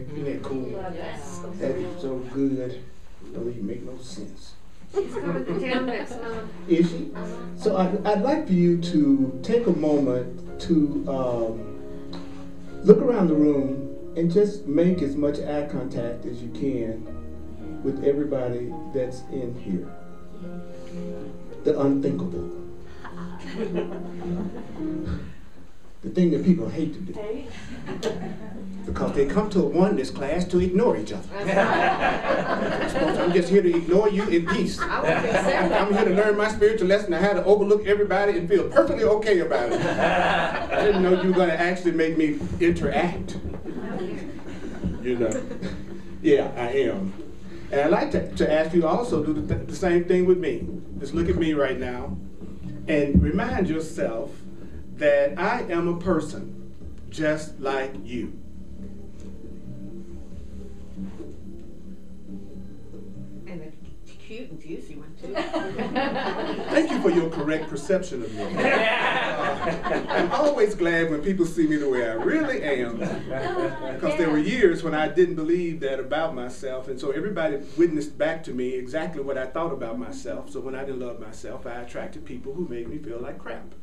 morning. Isn't that cool? Yes. That is so good. Don't even make no sense. She's coming to town next month. Is she? So I'd like for you to take a moment to look around the room and just make as much eye contact as you can with everybody that's in here. The unthinkable. The thing that people hate to do. Because they come to a oneness class to ignore each other. I'm just here to ignore you in peace. I'm here to learn my spiritual lesson on how to overlook everybody and feel perfectly okay about it. I didn't know you were going to actually make me interact. You know. Yeah, I am. And I'd like to ask you to also do the same thing with me. Just look at me right now and remind yourself that I am a person just like you. And a cute and juicy one, too. Thank you for your correct perception of me. I'm always glad when people see me the way I really am, because there were years when I didn't believe that about myself, and so everybody witnessed back to me exactly what I thought about myself. So when I didn't love myself, I attracted people who made me feel like crap,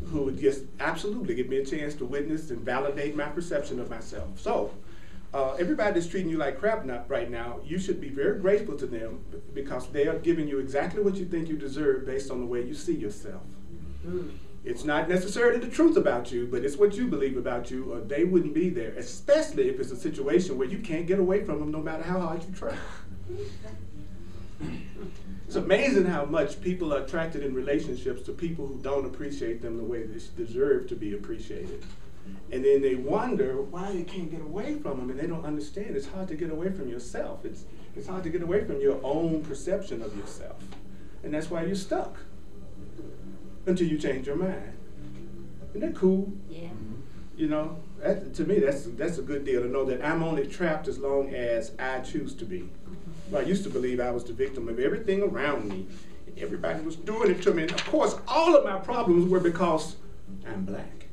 who would just absolutely give me a chance to witness and validate my perception of myself. So everybody that's treating you like crap right now, you should be very grateful to them, because they are giving you exactly what you think you deserve based on the way you see yourself. It's not necessarily the truth about you, but it's what you believe about you, or they wouldn't be there, especially if it's a situation where you can't get away from them no matter how hard you try. It's amazing how much people are attracted in relationships to people who don't appreciate them the way they deserve to be appreciated. And then they wonder why they can't get away from them, and they don't understand it's hard to get away from yourself. It's hard to get away from your own perception of yourself. And that's why you're stuck until you change your mind. Isn't that cool? Yeah. You know, to me, that's a good deal to know that I'm only trapped as long as I choose to be. Well, I used to believe I was the victim of everything around me. And everybody was doing it to me. And of course, all of my problems were because I'm black.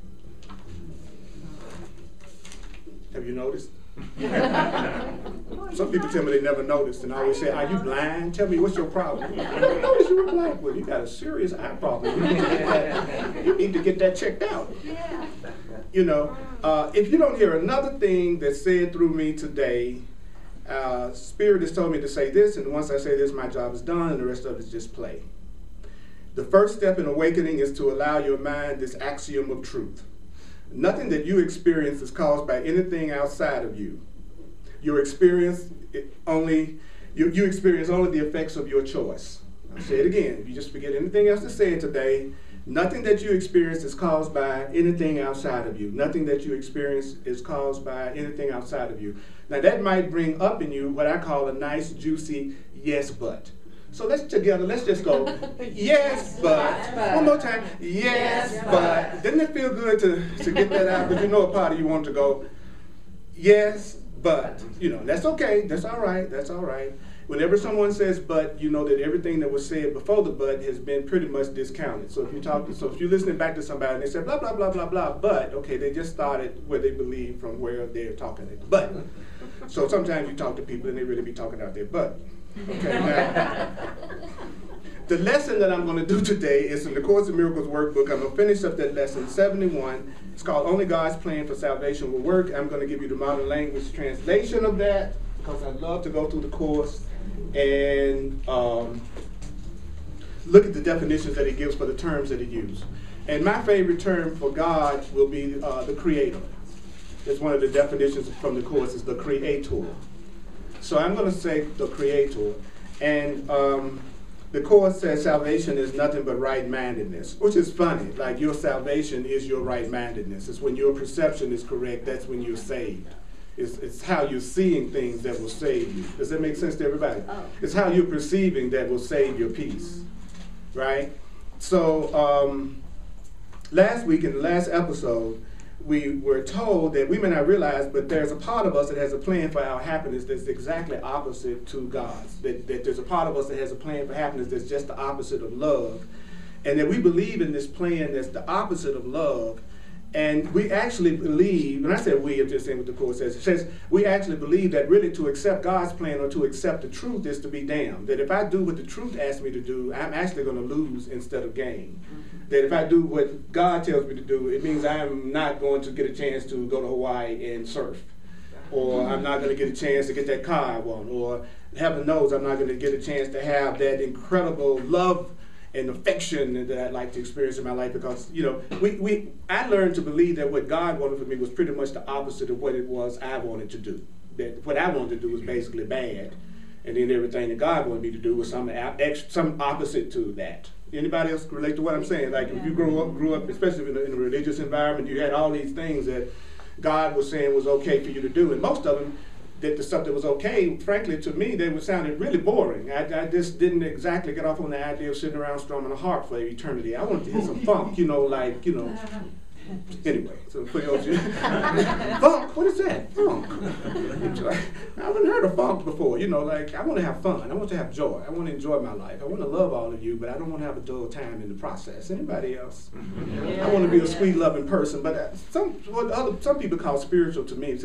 Have you noticed? Some people tell me they never noticed, and I always say, are you blind? Tell me, what's your problem? I never noticed you were black. Well, you got a serious eye problem. You need to get that checked out. Yeah. You know, if you don't hear another thing that's said through me today, Spirit has told me to say this, and once I say this, my job is done, and the rest of it is just play. The first step in awakening is to allow your mind this axiom of truth. Nothing that you experience is caused by anything outside of you. You experience only the effects of your choice. I'll say it again. If you just forget anything else to say today, nothing that you experience is caused by anything outside of you. Nothing that you experience is caused by anything outside of you. Now that might bring up in you what I call a nice, juicy yes, but. So let's just go, yes, but. One more time, yes, but. Didn't it feel good to get that out? But you know a part of you want to go, yes, but. You know, that's okay, that's all right, that's all right. Whenever someone says but, you know that everything that was said before the but has been pretty much discounted. So if you're listening back to somebody and they say blah, blah, blah, blah, blah, but, okay, they just started where they believe from where they're talking it. But. So sometimes you talk to people and they really be talking out their butt. Okay, now, the lesson that I'm going to do today is in the Course in Miracles workbook. I'm going to finish up that lesson 71. It's called Only God's Plan for Salvation Will Work. I'm going to give you the modern language translation of that, because I'd love to go through the course and look at the definitions that it gives for the terms that it uses. And my favorite term for God will be the Creator. That's one of the definitions from the course, is the Creator. So I'm going to say the Creator. And the course says salvation is nothing but right-mindedness, which is funny. Like, your salvation is your right-mindedness. It's when your perception is correct, that's when you're saved. It's how you're seeing things that will save you. Does that make sense to everybody? Oh. It's how you're perceiving that will save your peace, right? So last week in the last episode, we were told that we may not realize, but there's a part of us that has a plan for our happiness that's exactly opposite to God's. That there's a part of us that has a plan for happiness that's just the opposite of love. And that we believe in this plan that's the opposite of love, And we actually believe, and I said we, I'm just saying what the Court says. It says we actually believe that really to accept God's plan or to accept the truth is to be damned. That if I do what the truth asks me to do, I'm actually going to lose instead of gain. That if I do what God tells me to do, it means I'm not going to get a chance to go to Hawaii and surf. Or I'm not going to get a chance to get that car I want. Or heaven knows I'm not going to get a chance to have that incredible love and affection that I'd like to experience in my life, because I learned to believe that what God wanted for me was pretty much the opposite of what it was I wanted to do. That what I wanted to do was basically bad, and then everything that God wanted me to do was some opposite to that. Anybody else relate to what I'm saying? Like if you grew up, especially in a religious environment, you had all these things that God was saying was okay for you to do, and most of them, that the stuff that was okay, frankly, to me, they sounded really boring. I just didn't exactly get off on the idea of sitting around strumming a harp for eternity. I wanted to hear some funk, Anyway, so for those funk, what is that? Funk. I haven't heard of funk before. I want to have fun. I want to have joy. I want to enjoy my life. I want to love all of you, but I don't want to have a dull time in the process. Anybody else? I want to be a sweet, loving person, but some people call spiritual to me,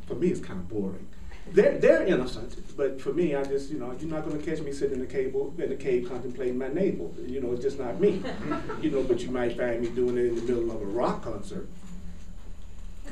for me, it's kind of boring. They're innocent, but for me, I just, you're not going to catch me sitting in the cave contemplating my navel. It's just not me. But you might find me doing it in the middle of a rock concert.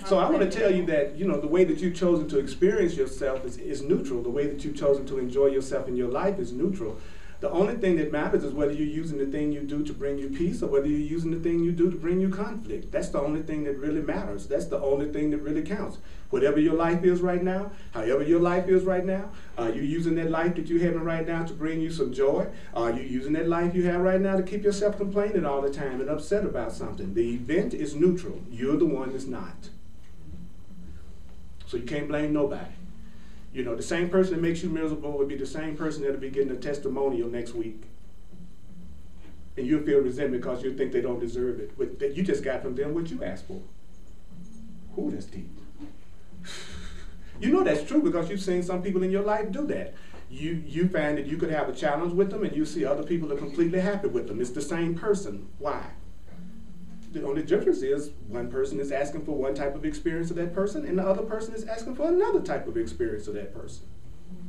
So I want to tell you that, the way that you've chosen to experience yourself is neutral. The way that you've chosen to enjoy yourself in your life is neutral. The only thing that matters is whether you're using the thing you do to bring you peace or whether you're using the thing you do to bring you conflict. That's the only thing that really matters. That's the only thing that really counts. Whatever your life is right now, however your life is right now, are you using that life that you're having right now to bring you some joy? Are you using that life you have right now to keep yourself complaining all the time and upset about something? The event is neutral. You're the one that's not. So you can't blame nobody. The same person that makes you miserable would be the same person that'll be getting a testimonial next week. And you'll feel resentment because you think they don't deserve it. But that you just got from them what you asked for. Ooh, that's deep. That's true because you've seen some people in your life do that. You find that you could have a challenge with them and you see other people are completely happy with them. It's the same person. Why? The only difference is one person is asking for one type of experience of that person and the other person is asking for another type of experience of that person.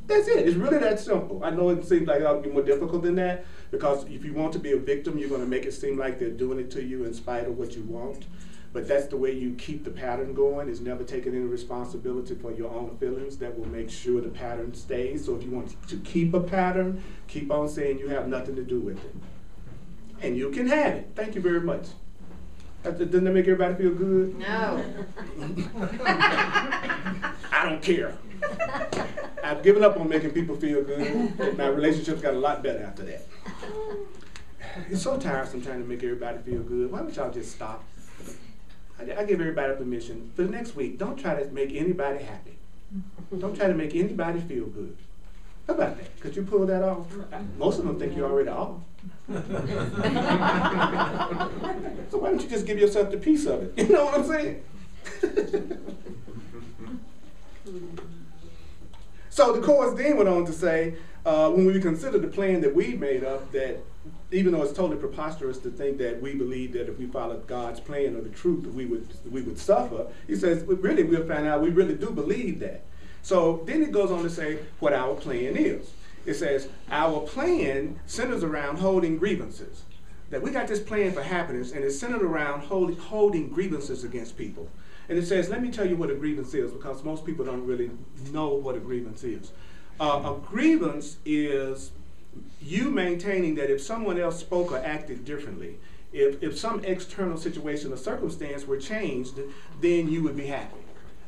That's it. It's really that simple. I know it seems like it'll be more difficult than that because if you want to be a victim, you're going to make it seem like they're doing it to you in spite of what you want. But that's the way you keep the pattern going, is never taking any responsibility for your own feelings. That will make sure the pattern stays. So if you want to keep a pattern, keep on saying you have nothing to do with it. And you can have it. Thank you very much. Doesn't that make everybody feel good? No. I don't care. I've given up on making people feel good. My relationships got a lot better after that. It's so tiresome trying to make everybody feel good. Why don't y'all just stop? I give everybody permission. For the next week, don't try to make anybody happy. Don't try to make anybody feel good. How about that? Could you pull that off? Most of them think you're already off. So why don't you just give yourself the piece of it? You know what I'm saying? So the course then went on to say, when we consider the plan that we made up, that even though it's totally preposterous to think that we believe that if we followed God's plan or the truth, we would suffer, he says, really, we'll find out we really do believe that. So then it goes on to say what our plan is. It says, our plan centers around holding grievances. That we got this plan for happiness, and it's centered around holding grievances against people. And it says, let me tell you what a grievance is, because most people don't really know what a grievance is. A grievance is you maintaining that if someone else spoke or acted differently, if some external situation or circumstance were changed, then you would be happy.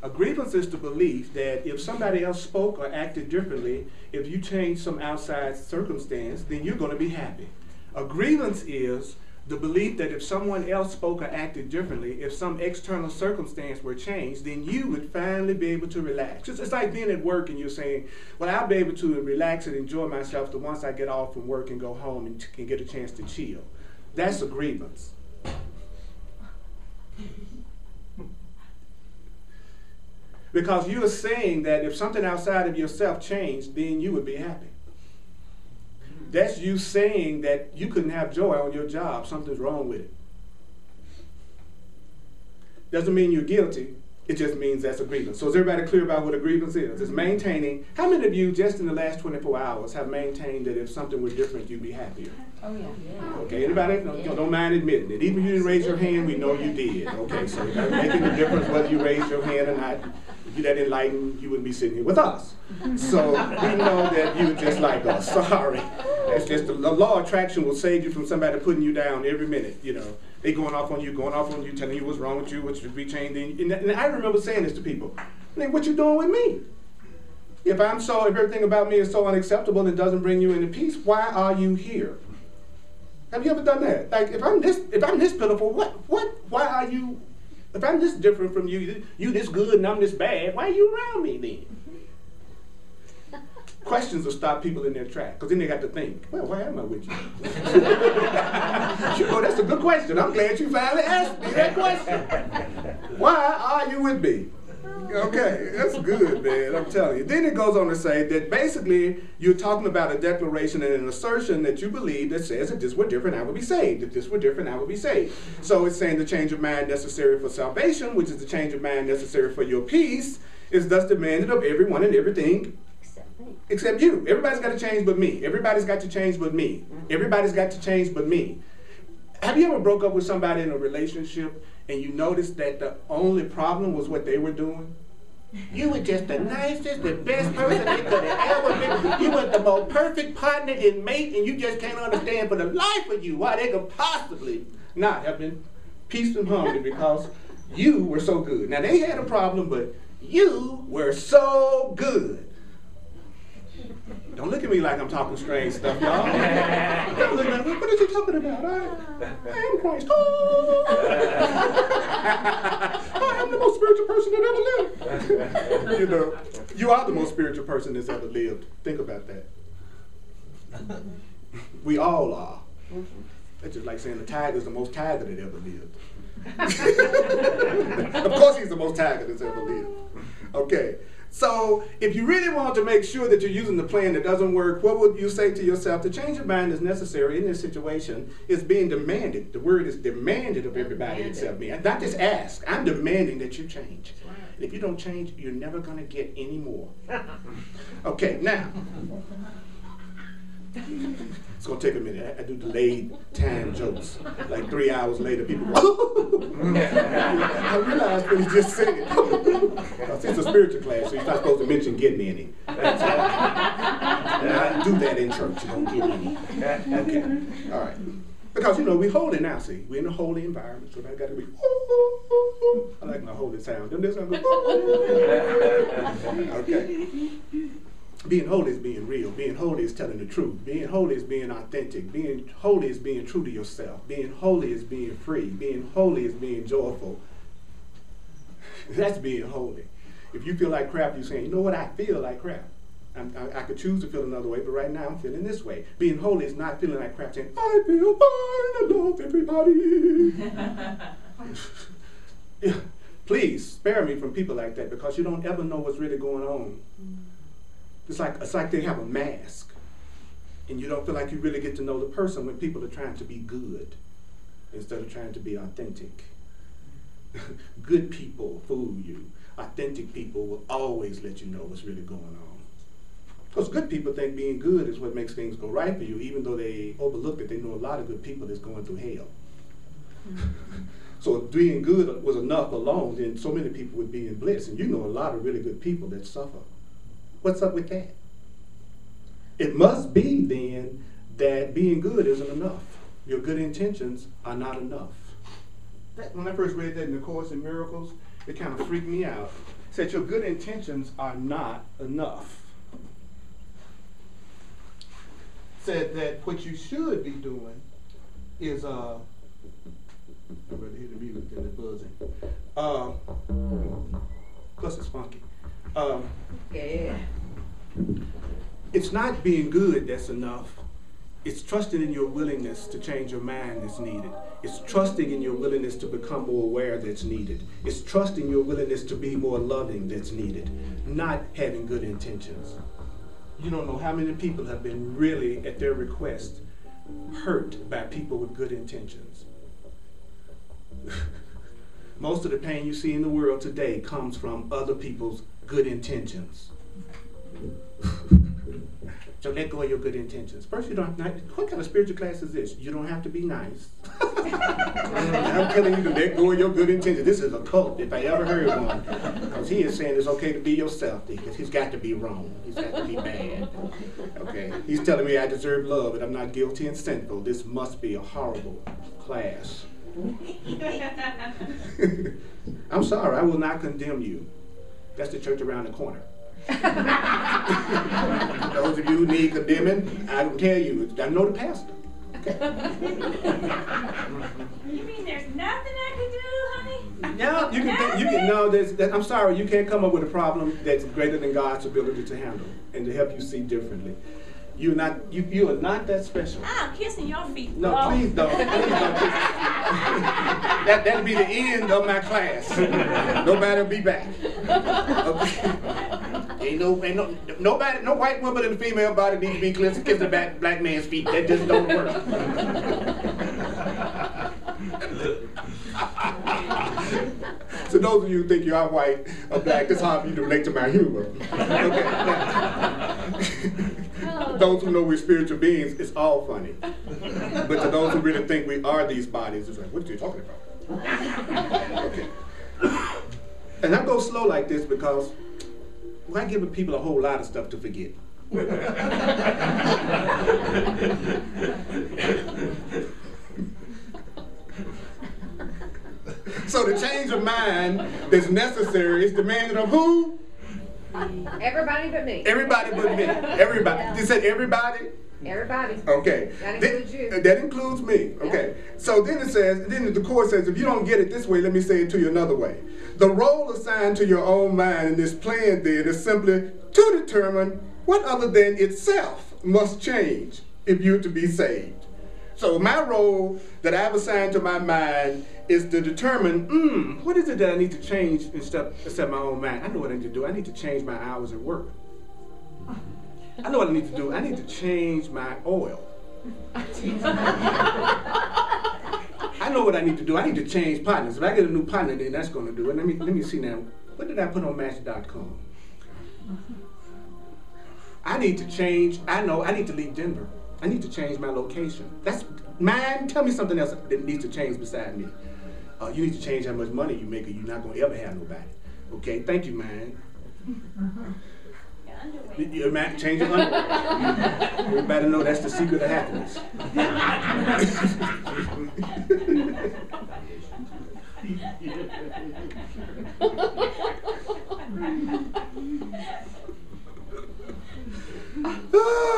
A grievance is the belief that if somebody else spoke or acted differently, if you change some outside circumstance, then you're going to be happy. A grievance is the belief that if someone else spoke or acted differently, if some external circumstance were changed, then you would finally be able to relax. It's like being at work and you're saying, well, I'll be able to relax and enjoy myself the once I get off from work and go home and can get a chance to chill. That's a grievance. Because you're saying that if something outside of yourself changed, then you would be happy. That's you saying that you couldn't have joy on your job. Something's wrong with it. Doesn't mean you're guilty. It just means that's a grievance. So is everybody clear about what a grievance is? It's maintaining. How many of you just in the last 24 hours have maintained that if something were different, you'd be happier? Oh, yeah. Okay, anybody? Don't mind admitting it. Even if you didn't raise your hand, we know you did. Okay, so it doesn't make any difference whether you raised your hand or not. If you're that enlightened, you wouldn't be sitting here with us. So we know that you're just like us. Sorry. It's just the law of attraction will save you from somebody putting you down every minute, you know. They going off on you, telling you what's wrong with you, what should be changed. And I remember saying this to people. What you doing with me? If everything about me is so unacceptable and doesn't bring you into peace, why are you here? Have you ever done that? Like, if I'm this pitiful, why are you? If I'm this different from you, you this good and I'm this bad, why are you around me then? Questions will stop people in their track, because then they got to think, well, why am I with you? You know, that's a good question. I'm glad you finally asked me that question. Why are you with me? Okay, that's good, man, I'm telling you. Then it goes on to say that basically you're talking about a declaration and an assertion that you believe that says if this were different, I would be saved. If this were different, I would be saved. So it's saying the change of mind necessary for salvation, which is the change of mind necessary for your peace, is thus demanded of everyone and everything except you. Everybody's got to change but me. Everybody's got to change but me. Everybody's got to change but me. Have you ever broke up with somebody in a relationship and you noticed that the only problem was what they were doing? You were just the nicest, the best person they could have ever been. You were the most perfect partner and mate, and you just can't understand for the life of you why they could possibly not have been peace and harmony because you were so good. Now, they had a problem, but you were so good. Don't look at me like I'm talking strange stuff, y'all. Don't look at me. What are you talking about? I am Christ. Oh. I am the most spiritual person that ever lived. You know, you are the most spiritual person that's ever lived. Think about that. We all are. That's just like saying the tiger's the most tiger that ever lived. Of course he's the most tiger that's ever lived. Okay. So if you really want to make sure that you're using the plan that doesn't work, what would you say to yourself? The change of mind is necessary in this situation. It's being demanded. The word is demanded of everybody except me. Not just ask. I'm demanding that you change. And if you don't change, you're never going to get any more. Okay, now. It's going to take a minute. I do delayed time jokes. Like 3 hours later, people go, I realized what he just said. It's a spiritual class, so you're not supposed to mention getting any. I do that in church. You don't get any. Okay. All right. Because, you know, we're holy now, see. We're in a holy environment, so I got to be, I like my holy sound. Them this, I go, okay. Being holy is being real. Being holy is telling the truth. Being holy is being authentic. Being holy is being true to yourself. Being holy is being free. Being holy is being joyful. That's being holy. If you feel like crap, you're saying, you know what, I feel like crap. I could choose to feel another way, but right now I'm feeling this way. Being holy is not feeling like crap, saying, I feel fine, I love everybody. Please spare me from people like that, because you don't ever know what's really going on. It's like they have a mask, and you don't feel like you really get to know the person when people are trying to be good instead of trying to be authentic. Good people fool you. Authentic people will always let you know what's really going on. Because good people think being good is what makes things go right for you, even though they overlook that they know a lot of good people that's going through hell. So if being good was enough alone, then so many people would be in bliss. And you know a lot of really good people that suffer. What's up with that? It must be then that being good isn't enough. Your good intentions are not enough. When I first read that in the Course in Miracles, it kind of freaked me out. It said your good intentions are not enough. It said that what you should be doing is I'd rather hear the music than the buzzing. Plus it's funky. Yeah. It's not being good that's enough. It's trusting in your willingness to change your mind that's needed. It's trusting in your willingness to become more aware that's needed. It's trusting your willingness to be more loving that's needed. Not having good intentions. You don't know how many people have been really, at their request, hurt by people with good intentions. Most of the pain you see in the world today comes from other people's good intentions. So let go of your good intentions. First, you don't. What kind of spiritual class is this? You don't have to be nice. I'm telling you to let go of your good intentions. This is a cult, if I ever heard one. Because he is saying it's okay to be yourself, because he's got to be wrong. He's got to be bad. Okay? He's telling me I deserve love and I'm not guilty and sinful. This must be a horrible class. I'm sorry, I will not condemn you. That's the church around the corner. Those of you who need condemning, I can tell you, I know the pastor. Okay. You mean there's nothing I can do, honey? No, you can. No, I'm sorry, you can't come up with a problem that's greater than God's ability to handle and to help you see differently. You are not that special. I'm kissing your feet. No, bro. please don't. Please don't kiss. That'll be the end of my class. Nobody will be back. Okay. Ain't nobody, no white woman in the female body needs to be kissing the black man's feet. That just don't work. So those of you who think you are white or black, it's hard for you to relate to my humor. Okay. Those who know we're spiritual beings, it's all funny. But to those who really think we are these bodies, it's like, what are you talking about? Okay. And I go slow like this because we're not giving people a whole lot of stuff to forget. So the change of mind that's necessary is demanded of who? Everybody but me. Everybody but me. Everybody. You said everybody? Everybody. Okay. That includes you. That includes me. Okay. So then it says, then the Court says, if you don't get it this way, let me say it to you another way. The role assigned to your own mind in this plan then is simply to determine what other than itself must change if you're to be saved. So my role that I've assigned to my mind is to determine, what is it that I need to change except my own mind? I know what I need to do. I need to change my hours at work. I know what I need to do. I need to change my oil. I know what I need to do. I need to change partners. If I get a new partner, then that's going to do it. Let me see now. What did I put on Match.com? I need to change. I know I need to leave Denver. I need to change my location. That's mine. Tell me something else that needs to change beside me. You need to change how much money you make, or you're not going to ever have nobody. Okay, thank you, man. Your man, change your underwear. Everybody know that's the secret of happiness.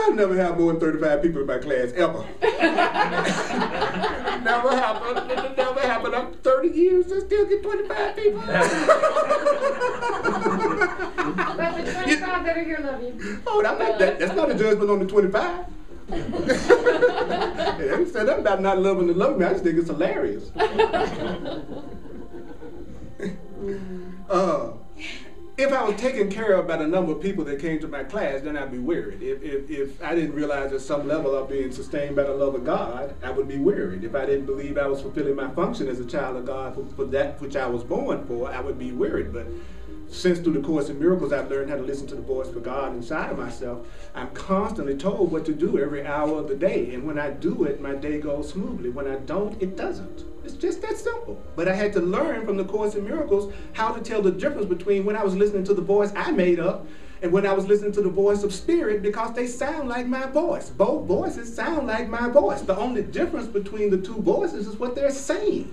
I never had more than 35 people in my class, ever. Never happened. It never happened. I'm 30 years and still get 25 people. But the 25 that are here love you. Oh, that's not a judgment on the 25. They said that about not loving the love me. I just think it's hilarious. If I was taken care of by the number of people that came to my class, then I'd be worried. If I didn't realize at some level of being sustained by the love of God, I would be worried. If I didn't believe I was fulfilling my function as a child of God for that which I was born for, I would be worried. But since through the Course in Miracles I've learned how to listen to the voice of God inside of myself, I'm constantly told what to do every hour of the day. And when I do it, my day goes smoothly. When I don't, it doesn't. It's just that simple. But I had to learn from the Course in Miracles how to tell the difference between when I was listening to the voice I made up and when I was listening to the voice of Spirit, because they sound like my voice. Both voices sound like my voice. The only difference between the two voices is what they're saying.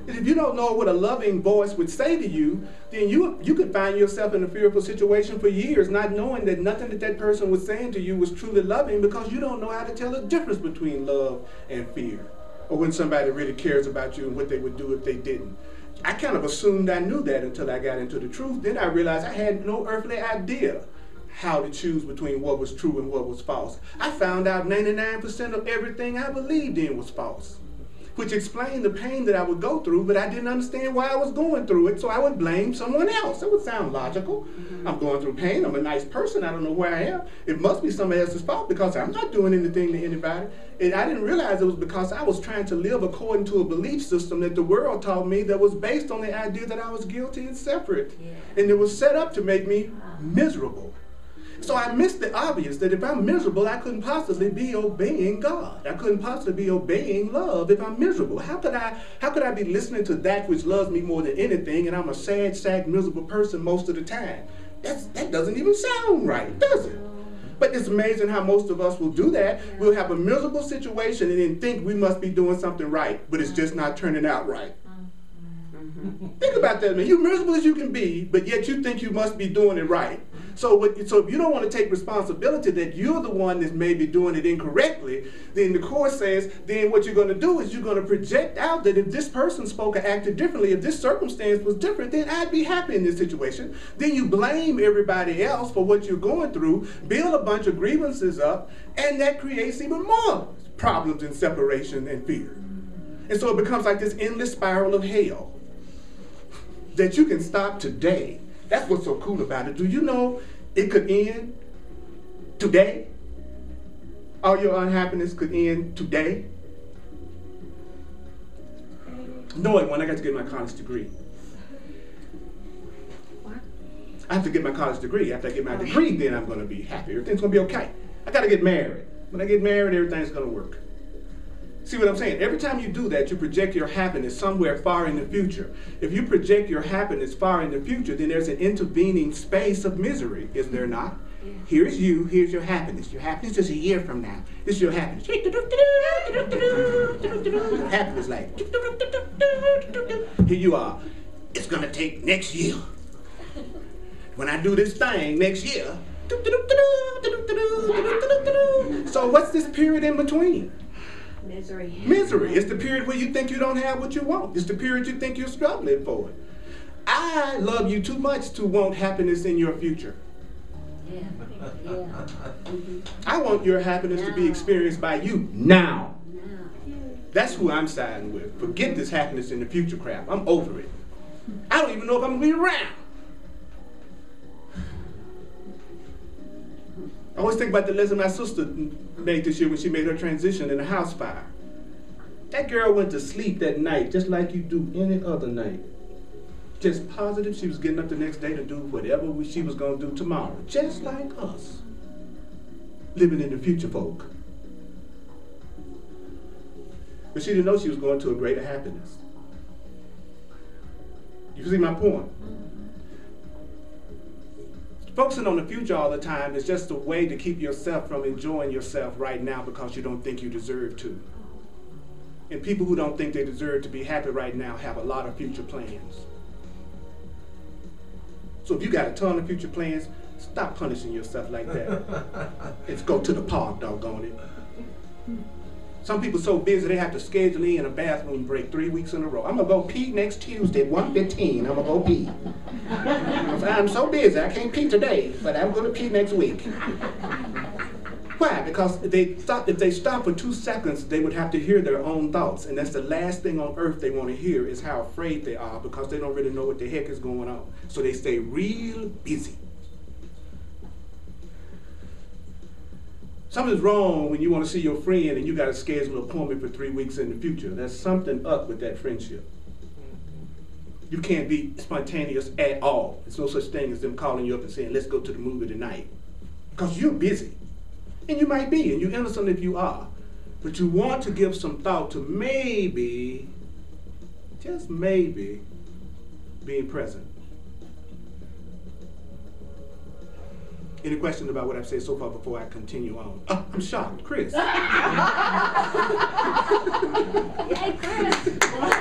And if you don't know what a loving voice would say to you, then you could find yourself in a fearful situation for years, not knowing that nothing that person was saying to you was truly loving, because you don't know how to tell the difference between love and fear, or when somebody really cares about you and what they would do if they didn't. I kind of assumed I knew that until I got into the truth. Then I realized I had no earthly idea how to choose between what was true and what was false. I found out 99% of everything I believed in was false. which explained the pain that I would go through, but I didn't understand why I was going through it, so I would blame someone else. That would sound logical. I'm going through pain. I'm a nice person. I don't know where I am. It must be somebody else's fault because I'm not doing anything to anybody. And I didn't realize it was because I was trying to live according to a belief system that the world taught me that was based on the idea that I was guilty and separate. And it was set up to make me miserable. So I missed the obvious that if I'm miserable, I couldn't possibly be obeying God. I couldn't possibly be obeying love if I'm miserable. How could I be listening to that which loves me more than anything, and I'm a sad, miserable person most of the time? That doesn't even sound right, does it? But it's amazing how most of us will do that. We'll have a miserable situation and then think we must be doing something right, but it's just not turning out right. Think about that, man. You're miserable as you can be, but yet you think you must be doing it right. So if you don't want to take responsibility that you're the one that's maybe doing it incorrectly, then the Course says, then what you're going to do is you're going to project out that if this person spoke or acted differently, if this circumstance was different, then I'd be happy in this situation. Then you blame everybody else for what you're going through, build a bunch of grievances up, and that creates even more problems and separation and fear. And so it becomes like this endless spiral of hell that you can stop today. That's what's so cool about it. Do you know it could end today? All your unhappiness could end today? No, it won't. I got to get my college degree. What? I have to get my college degree. After I get my degree, then I'm going to be happy. Everything's going to be okay. I got to get married. When I get married, everything's going to work. See what I'm saying? Every time you do that, you project your happiness somewhere far in the future. If you project your happiness far in the future, then there's an intervening space of misery, is there not? Yeah. Here's you, here's your happiness. Your happiness is a year from now. This is your happiness. Happiness like, here you are. It's going to take next year. When I do this thing next year, so what's this period in between? Misery. Misery. It's the period where you think you don't have what you want. It's the period you think you're struggling for. I love you too much to want happiness in your future. Yeah. I want your happiness to be experienced by you now. That's who I'm siding with. Forget this happiness in the future crap. I'm over it. I don't even know if I'm going to be around. I always think about the lesson my sister made this year when she made her transition in a house fire. That girl went to sleep that night just like you do any other night. Just positive she was getting up the next day to do whatever she was going to do tomorrow. Just like us. Living in the future, folk. But she didn't know she was going to a greater happiness. You see my point? Focusing on the future all the time is just a way to keep yourself from enjoying yourself right now because you don't think you deserve to. And people who don't think they deserve to be happy right now have a lot of future plans. So if you got a ton of future plans, stop punishing yourself like that. Let's go to the park, doggone it. Some people so busy they have to schedule in a bathroom break 3 weeks in a row. I'm going to go pee next Tuesday at 1:15. I'm going to go pee. I'm so busy I can't pee today, but I'm going to pee next week. Why? Because if they stop for 2 seconds, they would have to hear their own thoughts. And that's the last thing on earth they want to hear is how afraid they are because they don't really know what the heck is going on. So they stay real busy. Something's wrong when you want to see your friend and you got to schedule an appointment for 3 weeks in the future. There's something up with that friendship. You can't be spontaneous at all. There's no such thing as them calling you up and saying, let's go to the movie tonight. Because you're busy. And you might be, and you're innocent if you are. But you want to give some thought to maybe, just maybe, being present. Any questions about what I've said so far before I continue on? Oh, I'm shocked. Chris. Yay, Chris.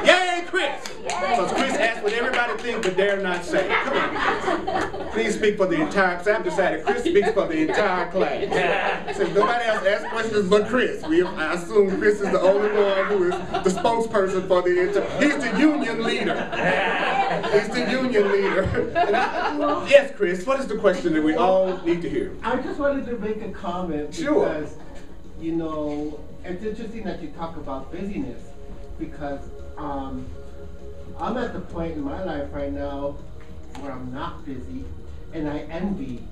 Yay, Chris. Because Chris asked what everybody thinks but dare not say. Come on. Please speak for the entire class. I've decided Chris speaks for the entire class. Since nobody else asks questions but Chris, I assume Chris is the only one who is the spokesperson for the entire. He's the union leader. He's the union leader. Yes, Chris, what is the question that we all need to hear? I just wanted to make a comment because, you know, it's interesting that you talk about busyness because I'm at the point in my life right now where I'm not busy, and I envy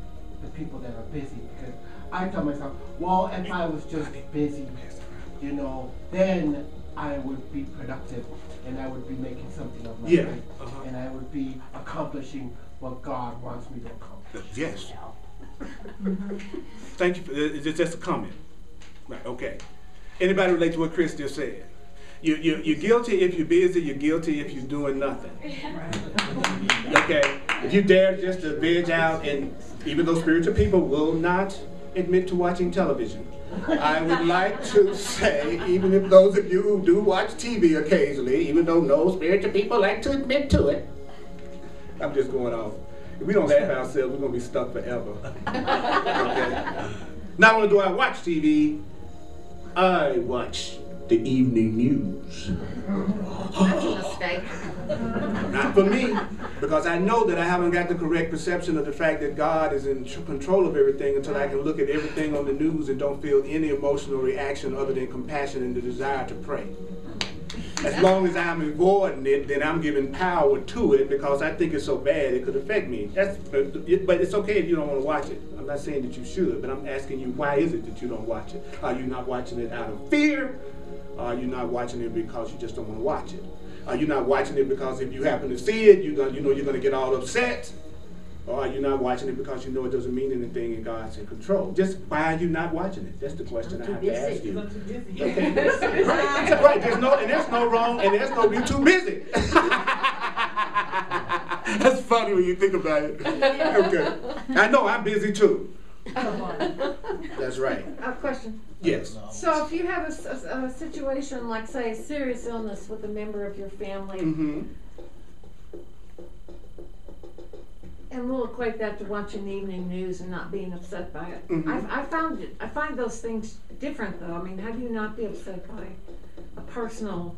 the people that are busy, because I tell myself, well, if I was just busy, you know, then I would be productive, and I would be making something of my life, and I would be accomplishing what God wants me to accomplish. Yes. Thank you. It's just a comment. Right. Okay. Anybody relate to what Chris just said? You're guilty if you're busy. You're guilty if you're doing nothing. Okay. If you dare just to veg out, and even though spiritual people will not admit to watching television, I would like to say, even if those of you who do watch TV occasionally, even though no spiritual people like to admit to it, I'm just going off. If we don't laugh at ourselves, we're going to be stuck forever. Okay. Not only do I watch TV, I watch the evening news. That's a mistake. Not for me, because I know that I haven't got the correct perception of the fact that God is in control of everything until I can look at everything on the news and don't feel any emotional reaction other than compassion and the desire to pray. As long as I'm avoiding it, then I'm giving power to it because I think it's so bad it could affect me. But it's okay if you don't want to watch it. I'm not saying that you should, but I'm asking you, why is it that you don't watch it? Are you not watching it out of fear? Are you not watching it because you just don't want to watch it? Are you not watching it because if you happen to see it, you know you're going to get all upset? Or are you not watching it because you know it doesn't mean anything and God's in control? Just why are you not watching it? That's the question I have to ask you. Okay. Right. There's no wrong, and there's no you're too busy. That's funny when you think about it. Okay. I know I'm busy too. That's right. A question. Yes. So if you have a situation like, say, a serious illness with a member of your family, and we'll equate that to watching the evening news and not being upset by it. I find those things different, though. I mean, how do you not be upset by a personal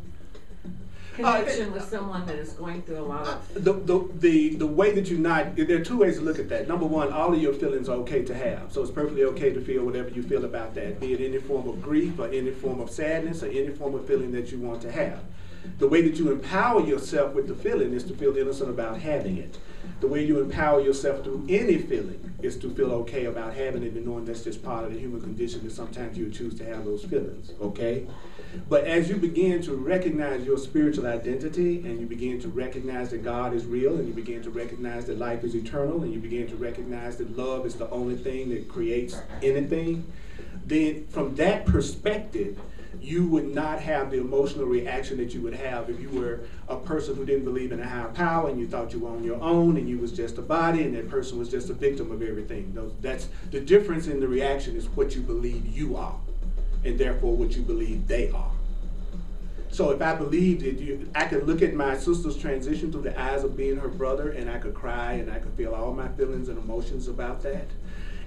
connection with someone that is going through a lot of... The way that you not... There are two ways to look at that. Number one, all of your feelings are okay to have. So it's perfectly okay to feel whatever you feel about that, be it any form of grief or any form of sadness or any form of feeling that you want to have. The way that you empower yourself with the feeling is to feel innocent about having it. The way you empower yourself through any feeling is to feel okay about having it and knowing that's just part of the human condition, that sometimes you choose to have those feelings, okay? But as you begin to recognize your spiritual identity, and you begin to recognize that God is real, and you begin to recognize that life is eternal, and you begin to recognize that love is the only thing that creates anything, then from that perspective, you would not have the emotional reaction that you would have if you were a person who didn't believe in a higher power and you thought you were on your own and you was just a body and that person was just a victim of everything. That's the difference in the reaction, is what you believe you are, and therefore what you believe they are. So if I believed it, I could look at my sister's transition through the eyes of being her brother, and I could cry and I could feel all my feelings and emotions about that.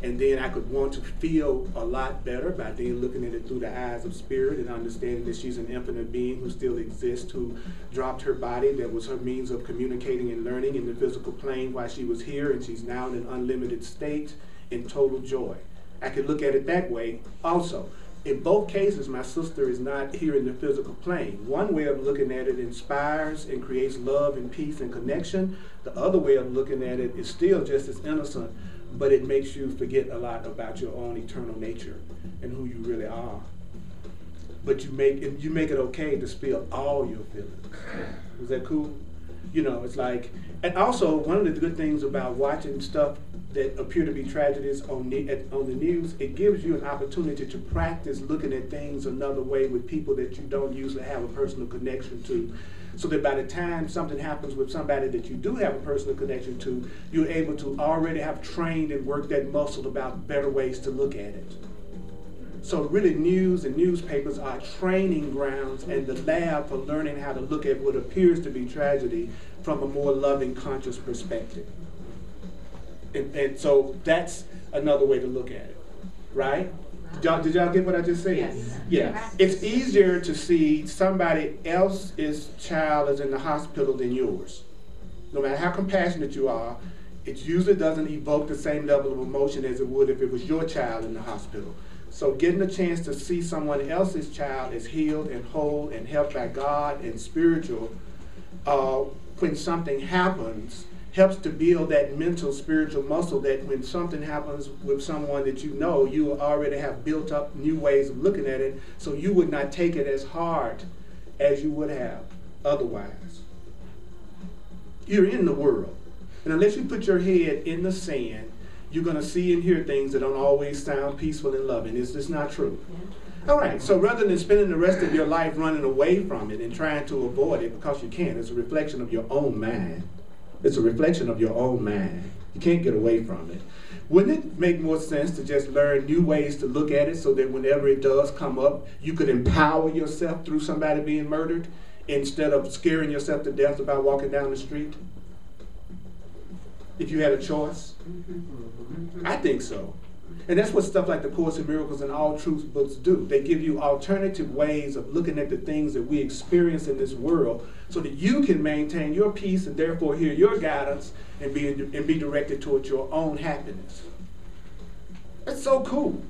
And then I could want to feel a lot better by then looking at it through the eyes of spirit and understanding that she's an infinite being who still exists, who dropped her body that was her means of communicating and learning in the physical plane while she was here, and she's now in an unlimited state in total joy. I could look at it that way also. In both cases, my sister is not here in the physical plane. One way of looking at it inspires and creates love and peace and connection. The other way of looking at it is still just as innocent, but it makes you forget a lot about your own eternal nature and who you really are. But you make it okay to spill all your feelings. Is that cool? You know, it's like, and also one of the good things about watching stuff that appear to be tragedies on the news, it gives you an opportunity to practice looking at things another way with people that you don't usually have a personal connection to, so that by the time something happens with somebody that you do have a personal connection to, you're able to already have trained and worked that muscle about better ways to look at it. So really, news and newspapers are training grounds and the lab for learning how to look at what appears to be tragedy from a more loving, conscious perspective. And so that's another way to look at it, right? Did y'all get what I just said? Yes. Yeah. It's easier to see somebody else's child is in the hospital than yours. No matter how compassionate you are, it usually doesn't evoke the same level of emotion as it would if it was your child in the hospital. So getting a chance to see someone else's child is healed and whole and helped by God and spiritual, when something happens, helps to build that mental, spiritual muscle that when something happens with someone that you know, you already have built up new ways of looking at it, so you would not take it as hard as you would have otherwise. You're in the world. And unless you put your head in the sand, you're going to see and hear things that don't always sound peaceful and loving. It's just not true. All right, so rather than spending the rest of your life running away from it and trying to avoid it, because you can't, it's a reflection of your own mind. It's a reflection of your own mind. You can't get away from it. Wouldn't it make more sense to just learn new ways to look at it so that whenever it does come up, you could empower yourself through somebody being murdered instead of scaring yourself to death about walking down the street? If you had a choice? I think so. And that's what stuff like the Course in Miracles and All Truths books do. They give you alternative ways of looking at the things that we experience in this world so that you can maintain your peace and therefore hear your guidance and be directed towards your own happiness. That's so cool.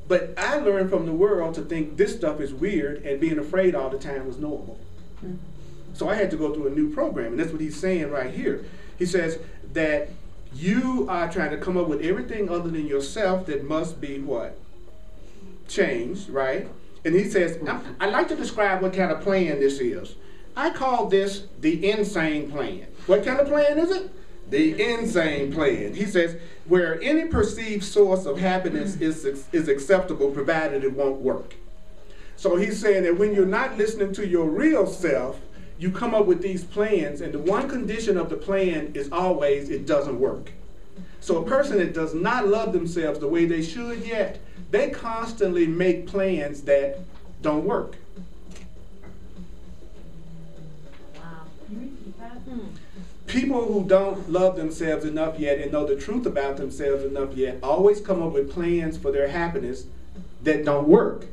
But I learned from the world to think this stuff is weird and being afraid all the time was normal. So I had to go through a new program, and that's what he's saying right here. He says that you are trying to come up with everything other than yourself that must be what? Changed, right? And he says, I like to describe what kind of plan this is. I call this the insane plan. What kind of plan is it? The insane plan. He says, where any perceived source of happiness is acceptable provided it won't work. So he's saying that when you're not listening to your real self, you come up with these plans, and the one condition of the plan is always it doesn't work. So a person that does not love themselves the way they should yet, they constantly make plans that don't work. Wow. People who don't love themselves enough yet and know the truth about themselves enough yet always come up with plans for their happiness that don't work.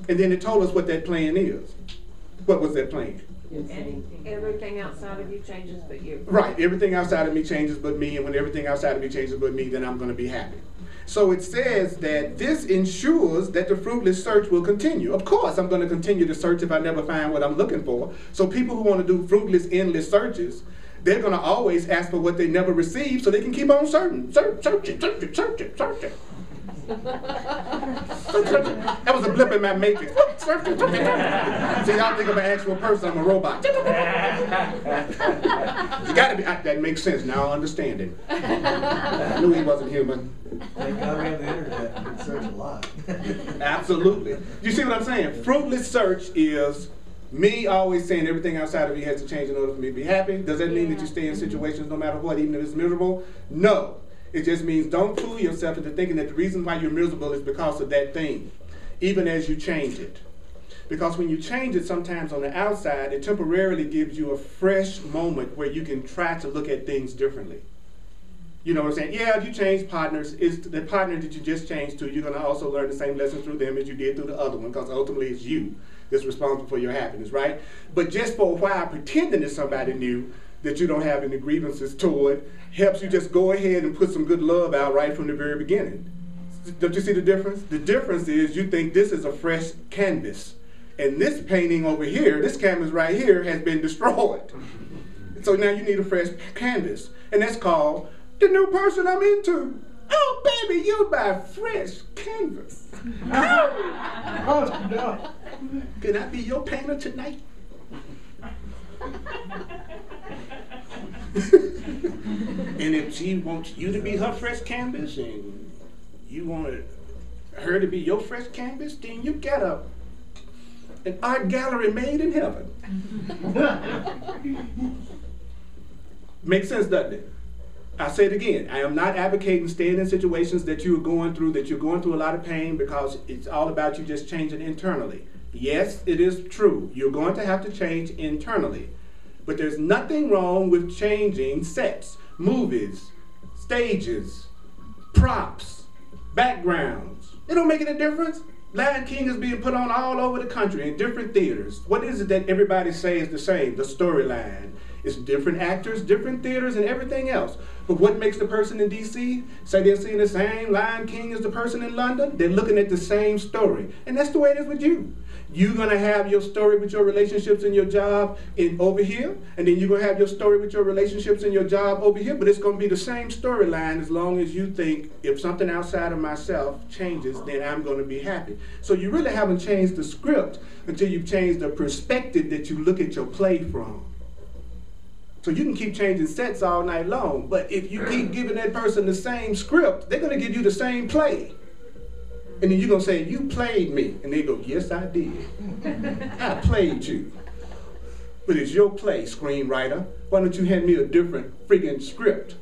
And then it told us what that plan is. What was that plan? Everything outside of you changes but you. Right, everything outside of me changes but me, and when everything outside of me changes but me, then I'm going to be happy. So it says that this ensures that the fruitless search will continue. Of course, I'm going to continue to search if I never find what I'm looking for. So people who want to do fruitless, endless searches, they're going to always ask for what they never received so they can keep on searching. Searching. That was a blip in my matrix. See, y'all think of an actual person, I'm a robot. You gotta be, that makes sense, now I understand it. I knew he wasn't human. Thank God we have the internet, we can search a lot. Absolutely. You see what I'm saying? Fruitless search is me always saying everything outside of me has to change in order for me to be happy. Does that mean that you stay in situations no matter what, even if it's miserable? No. It just means don't fool yourself into thinking that the reason why you're miserable is because of that thing, even as you change it. Because when you change it sometimes on the outside, it temporarily gives you a fresh moment where you can try to look at things differently. You know what I'm saying? Yeah, if you change partners, it's the partner that you just changed to, you're going to also learn the same lesson through them as you did through the other one, because ultimately it's you that's responsible for your happiness, right? But just for a while, pretending that somebody new that you don't have any grievances toward helps you just go ahead and put some good love out right from the very beginning. Don't you see the difference? The difference is you think this is a fresh canvas. And this painting over here, this canvas right here, has been destroyed. So now you need a fresh canvas. And that's called the new person I'm into. Oh, baby, you buy fresh canvas. Oh, no. Can I be your painter tonight? And if she wants you to be her fresh canvas and you want her to be your fresh canvas, then you got an art gallery made in heaven. Makes sense, doesn't it? I'll say it again. I am not advocating staying in situations that you're going through a lot of pain, because it's all about you just changing internally. Yes, it is true. You're going to have to change internally. But there's nothing wrong with changing sets, movies, stages, props, backgrounds. It don't make any difference. Lion King is being put on all over the country in different theaters. What is it that everybody says is the same? The storyline. It's different actors, different theaters, and everything else. But what makes the person in D.C. say they're seeing the same Lion King as the person in London? They're looking at the same story. And that's the way it is with you. You're going to have your story with your relationships and your job over here, and then you're going to have your story with your relationships and your job over here, but it's going to be the same storyline as long as you think if something outside of myself changes, then I'm going to be happy. So you really haven't changed the script until you've changed the perspective that you look at your play from. So you can keep changing sets all night long, but if you keep giving that person the same script, they're going to give you the same play. And then you're going to say, you played me. And they go, yes, I did. I played you. But it's your play, screenwriter. Why don't you hand me a different friggin' script?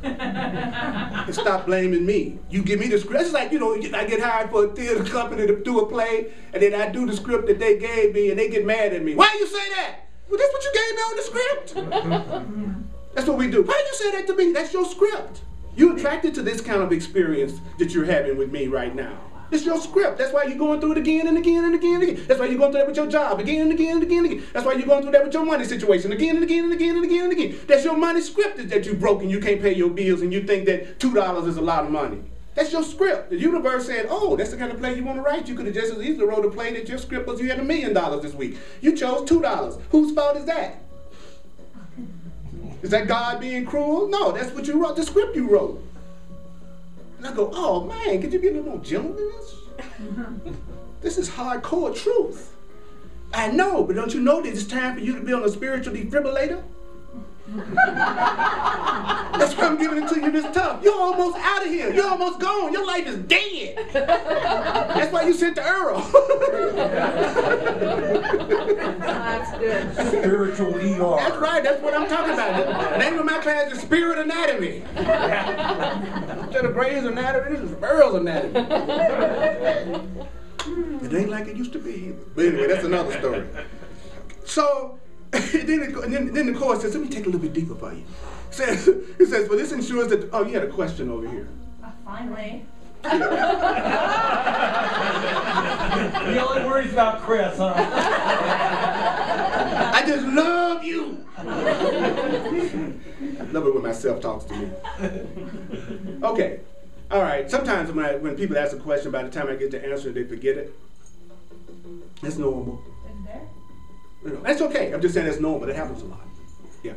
And stop blaming me. You give me the script. It's like, I get hired for a theater company to do a play, and then I do the script that they gave me, and they get mad at me. Why you say that? Well, that's what you gave me on the script. That's what we do. Why did you say that to me? That's your script. You're attracted to this kind of experience that you're having with me right now. It's your script. That's why you're going through it again and again and again and again. That's why you're going through that with your job again and again and again and again. That's why you're going through that with your money situation again and again and again and again and again. That's your money script that you broke and you can't pay your bills and you think that $2 is a lot of money. That's your script. The universe said, oh, that's the kind of play you want to write. You could have just as easily wrote a play that your script was you had $1 million this week. You chose $2. Whose fault is that? Is that God being cruel? No, that's what you wrote, the script you wrote. And I go, oh man, could you be a little more gentle than this? This is hardcore truth. I know, but don't you know that it's time for you to be on a spiritual defibrillator? That's why I'm giving it to you this tough. You're almost out of here. You're almost gone. Your life is dead. That's why you sent to Earl. That's good. Spiritual ER. That's right. That's what I'm talking about. The name of my class is Spirit Anatomy. Instead of Gray's Anatomy, this is Earl's Anatomy. It ain't like it used to be either. But anyway, that's another story. So, then the chorus says, let me take a little bit deeper for you. It says, well, this ensures that, oh, you had a question over here. Finally. He only worries about Chris, huh? I just love you. I love it when my self talks to me. Okay. All right. Sometimes when people ask a question, by the time I get to answer it, they forget it. That's normal. Is there? That's okay. I'm just saying that's normal. That happens a lot. Yeah.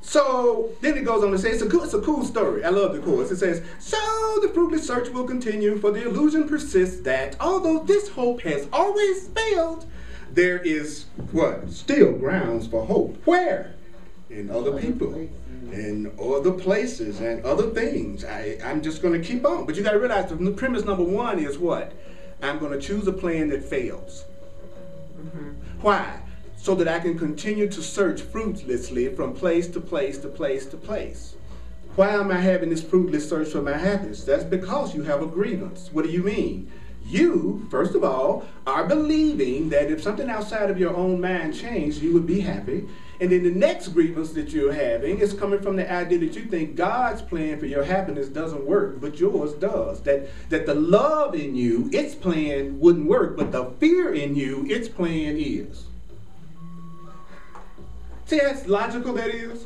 So then it goes on to say, it's a cool story. I love the chorus. It says, so the fruitless search will continue, for the illusion persists that although this hope has always failed, there is what? Still grounds for hope. Where? In other people, in other places, and other things. I'm just going to keep on. But you got to realize the premise number one is what? I'm going to choose a plan that fails. Why? So that I can continue to search fruitlessly from place to place to place to place. Why am I having this fruitless search for my happiness? That's because you have a grievance. What do you mean? You, first of all, are believing that if something outside of your own mind changed, you would be happy. And then the next grievance that you're having is coming from the idea that you think God's plan for your happiness doesn't work, but yours does. That the love in you, its plan wouldn't work, but the fear in you, its plan is. See how logical that is?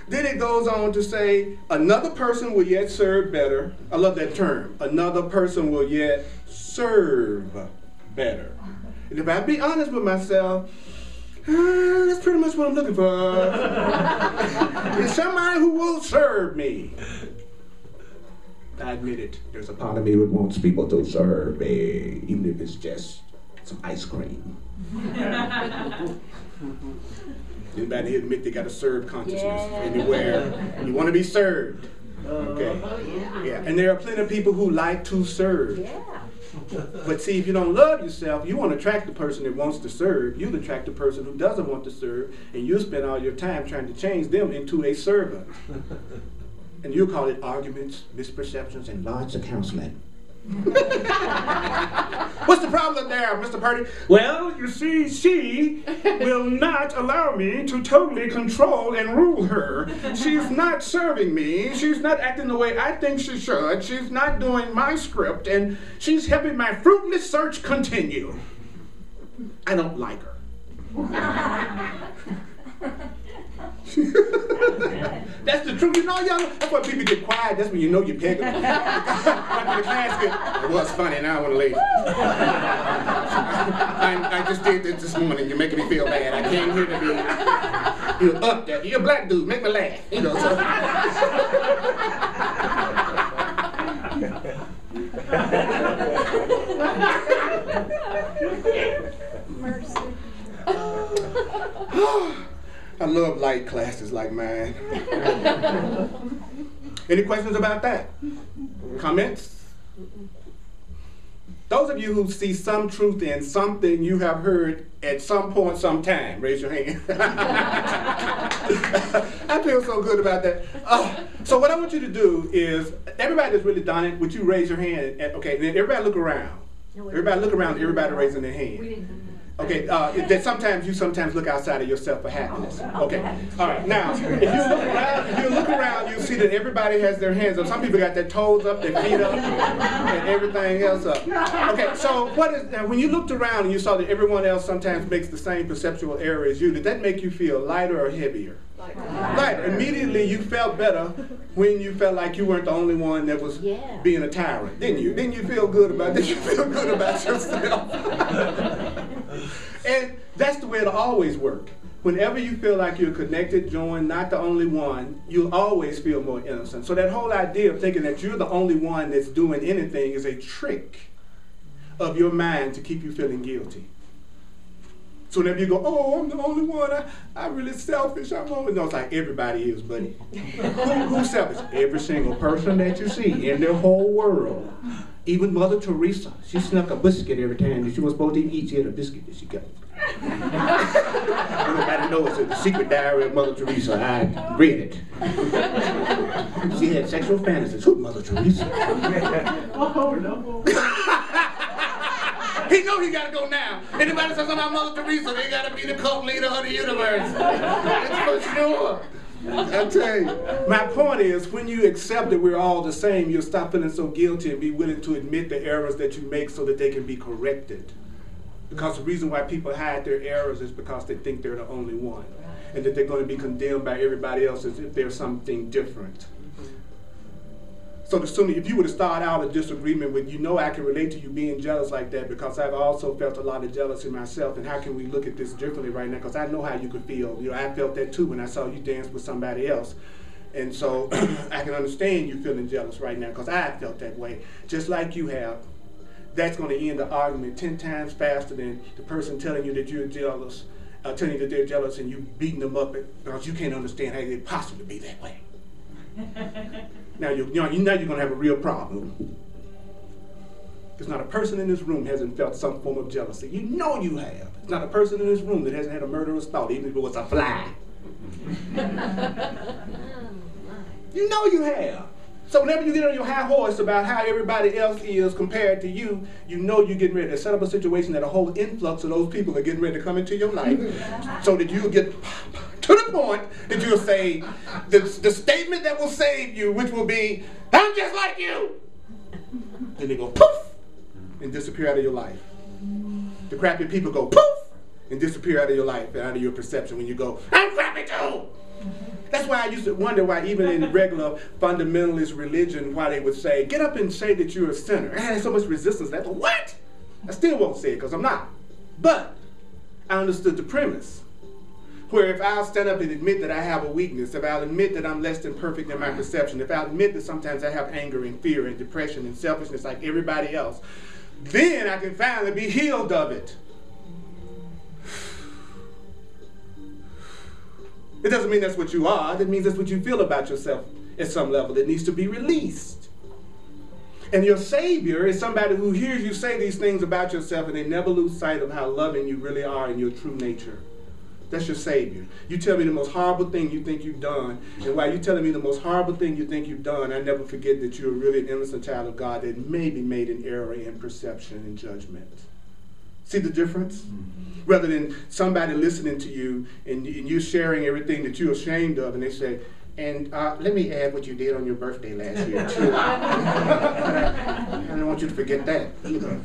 Then it goes on to say, another person will yet serve better. I love that term. Another person will yet serve better. And if I be honest with myself, that's pretty much what I'm looking for. It's somebody who will serve me. I admit it. There's a part of me that wants people to serve me, even if it's just some ice cream. Anybody here admit they got a serve consciousness anywhere? You want to be served. Okay. Yeah. And there are plenty of people who like to serve. Yeah. But see, if you don't love yourself, you won't attract the person that wants to serve. You'll attract the person who doesn't want to serve, and you'll spend all your time trying to change them into a servant. And you'll call it arguments, misperceptions, and lots of counseling. What's the problem there, Mr. Purdy? Well, you see, she will not allow me to totally control and rule her. She's not serving me. She's not acting the way I think she should. She's not doing my script, and she's helping my fruitless search continue. I don't like her. truth. You know, y'all. That's why people get quiet. That's when you know you're pegging them. Right when the casket, it was funny, now I want to leave. I just did this morning. You're making me feel bad. I came here to be, up there. You're a black dude. Make me laugh. So. Mercy. I love light classes like mine. Any questions about that? Comments? Those of you who see some truth in something you have heard at some point, sometime, raise your hand. I feel so good about that. So what I want you to do is, everybody that's really done it, would you raise your hand? Okay, then everybody look around. Everybody look around, everybody raising their hand. Okay, that sometimes you look outside of yourself for happiness. Okay, all right. Now, if you look around, you see that everybody has their hands up. Some people got their toes up, their feet up, and everything else up. Okay, so now, when you looked around and you saw that everyone else sometimes makes the same perceptual error as you, did that make you feel lighter or heavier? Lighter. Immediately you felt better when you felt like you weren't the only one that was being a tyrant, didn't you? Didn't you feel good about that? You feel good about yourself. And that's the way it'll always work. Whenever you feel like you're connected, joined, not the only one, you'll always feel more innocent. So that whole idea of thinking that you're the only one that's doing anything is a trick of your mind to keep you feeling guilty. So whenever you go, oh, I'm the only one, I'm really selfish, I'm only, no, it's like everybody is, buddy. Who's selfish? Every single person that you see in the whole world. Even Mother Teresa, she snuck a biscuit every time that she was supposed to eat. She had a biscuit that she got. Everybody knows it's the secret diary of Mother Teresa. I read it. She had sexual fantasies. Who's Mother Teresa? Oh, no. He know he gotta go now. Anybody says something about Mother Teresa, they gotta be the cult leader of the universe. It's for sure. I tell you. My point is, when you accept that we're all the same, you'll stop feeling so guilty and be willing to admit the errors that you make so that they can be corrected. Because the reason why people hide their errors is because they think they're the only one. And that they're going to be condemned by everybody else as if there's something different. So the sooner, if you were to start out a disagreement with, I can relate to you being jealous like that, because I've also felt a lot of jealousy myself, and how can we look at this differently right now? Because I know how you could feel. I felt that too when I saw you dance with somebody else. And so I can understand you feeling jealous right now, because I felt that way, just like you have. That's going to end the argument 10 times faster than the person telling you that you're jealous, telling you that they're jealous, and you beating them up because you can't understand how they possibly be that way. Now you're going to have a real problem. Because not a person in this room hasn't felt some form of jealousy. You know you have. There's not a person in this room that hasn't had a murderous thought, even if it was a fly. You know you have. So whenever you get on your high horse about how everybody else is compared to you, you know you're getting ready to set up a situation that a whole influx of those people are getting ready to come into your life, so that you'll get to the point that you'll say the statement that will save you, which will be, I'm just like you. Then they go poof and disappear out of your life. The crappy people go poof and disappear out of your life and out of your perception when you go, I'm crappy too. That's why I used to wonder why even in regular fundamentalist religion, why they would say, get up and say that you're a sinner. I had so much resistance to that. But what? I still won't say it because I'm not. But I understood the premise. Where if I'll stand up and admit that I have a weakness, if I'll admit that I'm less than perfect in my perception, if I'll admit that sometimes I have anger and fear and depression and selfishness like everybody else, then I can finally be healed of it. It doesn't mean that's what you are. It means that's what you feel about yourself at some level. It needs to be released. And your Savior is somebody who hears you say these things about yourself and they never lose sight of how loving you really are in your true nature. That's your Savior. You tell me the most horrible thing you think you've done, and while you're telling me the most horrible thing you think you've done, I never forget that you're really an innocent child of God that maybe made an error in perception and judgment. See the difference? Rather than somebody listening to you and you sharing everything that you're ashamed of, and they say, And let me add what you did on your birthday last year, too. I don't want you to forget that either.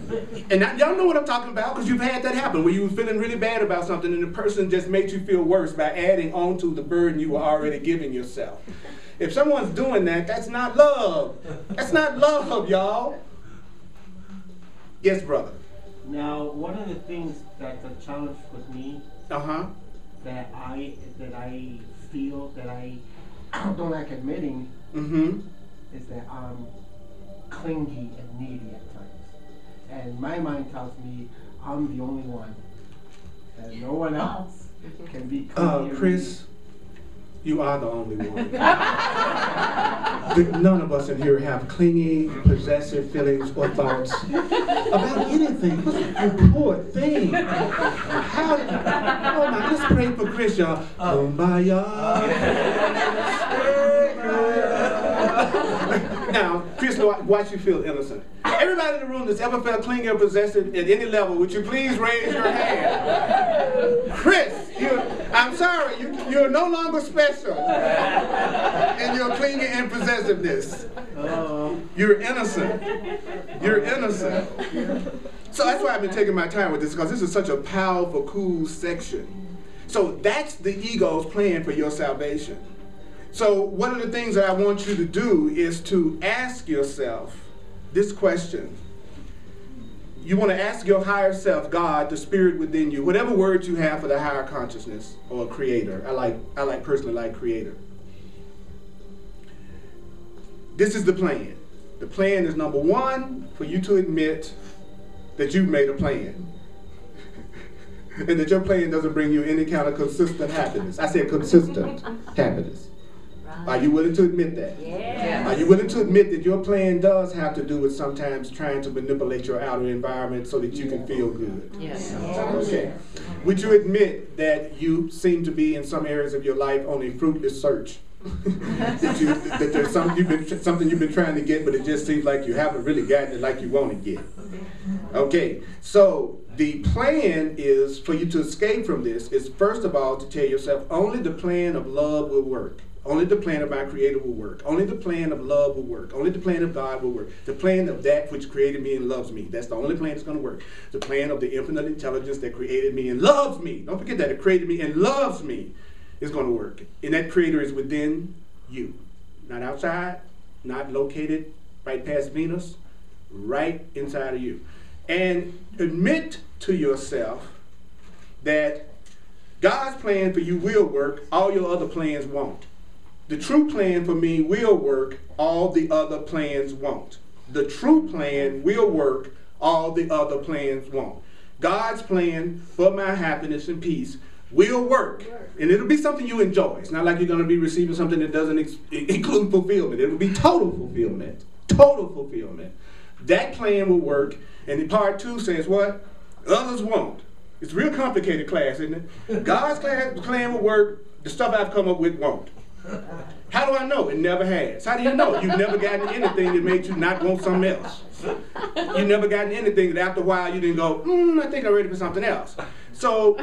And y'all know what I'm talking about, because you've had that happen, where you were feeling really bad about something and the person just made you feel worse by adding on to the burden you were already giving yourself. If someone's doing that, that's not love. That's not love, y'all. Yes, brother. Now, one of the things that's a challenge with me that I feel that I don't like admitting is that I'm clingy and needy at times. And my mind tells me I'm the only one. And no one else can be clingy. Chris, you are the only one. None of us in here have clingy, possessive feelings or thoughts about anything. You poor thing. How? Oh my! Let's pray for Chris, y'all. Now, Chris, watch you feel innocent. Everybody in the room that's ever felt clingy or possessive at any level, would you please raise your hand? Chris, I'm sorry, you're no longer special in your clingy and possessiveness. You're innocent. You're innocent. So that's why I've been taking my time with this, because this is such a powerful, cool section. So that's the ego's plan for your salvation. So one of the things that I want you to do is to ask yourself this question. You want to ask your higher self, God, the spirit within you, whatever words you have for the higher consciousness or creator. I personally like creator. This is the plan. The plan is, number one, for you to admit that you've made a plan. And that your plan doesn't bring you any kind of consistent happiness. I said consistent happiness. Are you willing to admit that? Yes. Are you willing to admit that your plan does have to do with sometimes trying to manipulate your outer environment so that you can feel good? Yes. Okay. Would you admit that you seem to be in some areas of your life on a fruitless search? that there's something you've been trying to get, but it just seems like you haven't really gotten it like you want to get. Okay, so the plan is for you to escape from this is, first of all, to tell yourself only the plan of love will work. Only the plan of our Creator will work. Only the plan of love will work. Only the plan of God will work. The plan of that which created me and loves me. That's the only plan that's going to work. The plan of the infinite intelligence that created me and loves me. Don't forget that. It created me and loves me is going to work. And that Creator is within you. Not outside. Not located right past Venus. Right inside of you. And admit to yourself that God's plan for you will work. All your other plans won't. The true plan for me will work, all the other plans won't. The true plan will work, all the other plans won't. God's plan for my happiness and peace will work. And it'll be something you enjoy. It's not like you're going to be receiving something that doesn't include fulfillment. It'll be total fulfillment. Total fulfillment. That plan will work. And part 2 says what? Others won't. It's a real complicated class, isn't it? God's plan will work. The stuff I've come up with won't. How do I know? It never has. How do you know? You've never gotten anything that made you not want something else. You've never gotten anything that after a while you didn't go, I think I'm ready for something else. So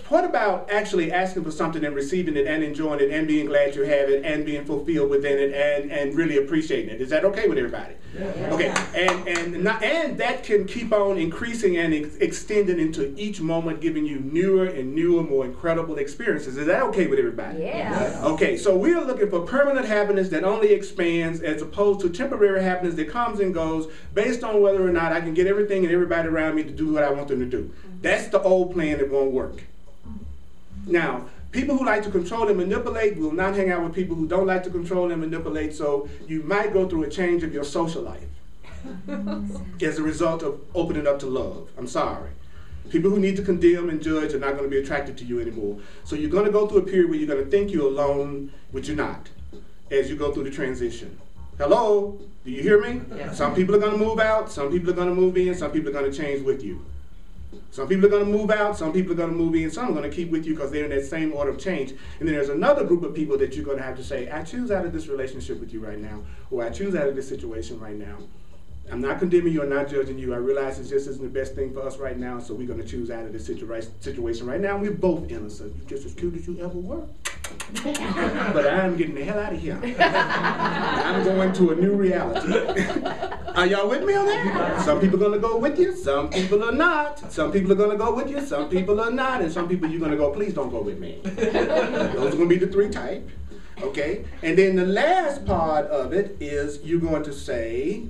what about actually asking for something and receiving it and enjoying it and being glad you have it and being fulfilled within it and really appreciating it? Is that okay with everybody? Yeah. Okay. And that can keep on increasing and extending into each moment, giving you newer and newer, more incredible experiences. Is that okay with everybody? Yes. Okay, so we are looking for permanent happiness that only expands as opposed to temporary happiness that comes and goes based on whether or not I can get everything and everybody around me to do what I want them to do. That's the old plan that won't work. Now, people who like to control and manipulate will not hang out with people who don't like to control and manipulate, so you might go through a change of your social life as a result of opening up to love. I'm sorry. People who need to condemn and judge are not going to be attracted to you anymore. So you're going to go through a period where you're going to think you're alone, but you're not, as you go through the transition. Hello? Do you hear me? Yeah. Some people are going to move out, some people are going to move in, some people are going to change with you. Some people are going to move out, some people are going to move in, some are going to keep with you because they're in that same order of change. And then there's another group of people that you're going to have to say, I choose out of this relationship with you right now, or I choose out of this situation right now. I'm not condemning you or not judging you. I realize it just isn't the best thing for us right now, so we're going to choose out of this situation right now. We're both innocent. You're just as cute as you ever were. But I'm getting the hell out of here. I'm going to a new reality. Are y'all with me on that? Some people are going to go with you, some people are not. Some people are going to go with you, some people are not. And some people you're going to go, please don't go with me. Those are going to be the three types. Okay? And then the last part of it is you're going to say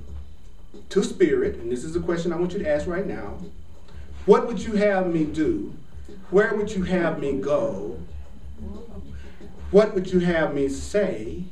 to Spirit, and this is a question I want you to ask right now. What would you have me do? Where would you have me go? What would you have me say?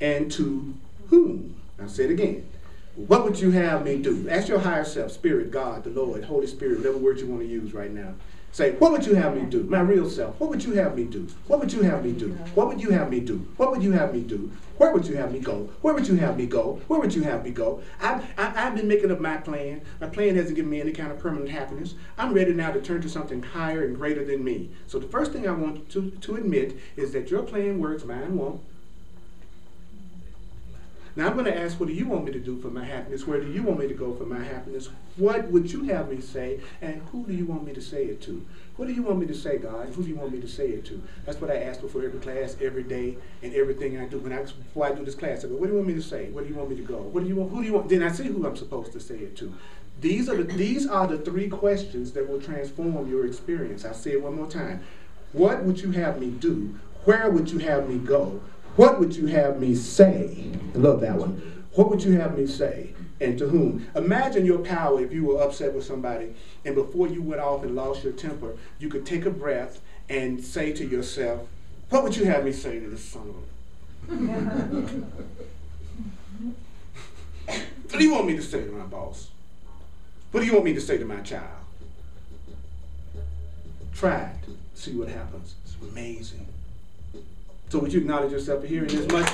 And to whom? I'll say it again. What would you have me do? Ask your higher self, Spirit, God, the Lord, Holy Spirit, whatever word you want to use right now. Say, what would you have me do? My real self. What would you have me do? What would you have me do? What would you have me do? What would you have me do? Where would you have me go? Where would you have me go? Where would you have me go? I've been making up my plan. My plan hasn't given me any kind of permanent happiness. I'm ready now to turn to something higher and greater than me. So the first thing I want to admit is that your plan works, mine won't. Now I'm going to ask, what do you want me to do for my happiness? Where do you want me to go for my happiness? What would you have me say? And who do you want me to say it to? What do you want me to say, God? Who do you want me to say it to? That's what I ask before every class, every day, and everything I do. Before I do this class, I go, what do you want me to say? Where do you want me to go? What do you want? Who do you want? Then I see who I'm supposed to say it to. These are the three questions that will transform your experience. I'll say it one more time. What would you have me do? Where would you have me go? What would you have me say? I love that one. What would you have me say? And to whom? Imagine your power if you were upset with somebody and before you went off and lost your temper, you could take a breath and say to yourself, what would you have me say to this son of a... What do you want me to say to my boss? What do you want me to say to my child? Try it. See what happens. It's amazing. So would you acknowledge yourself for hearing this much?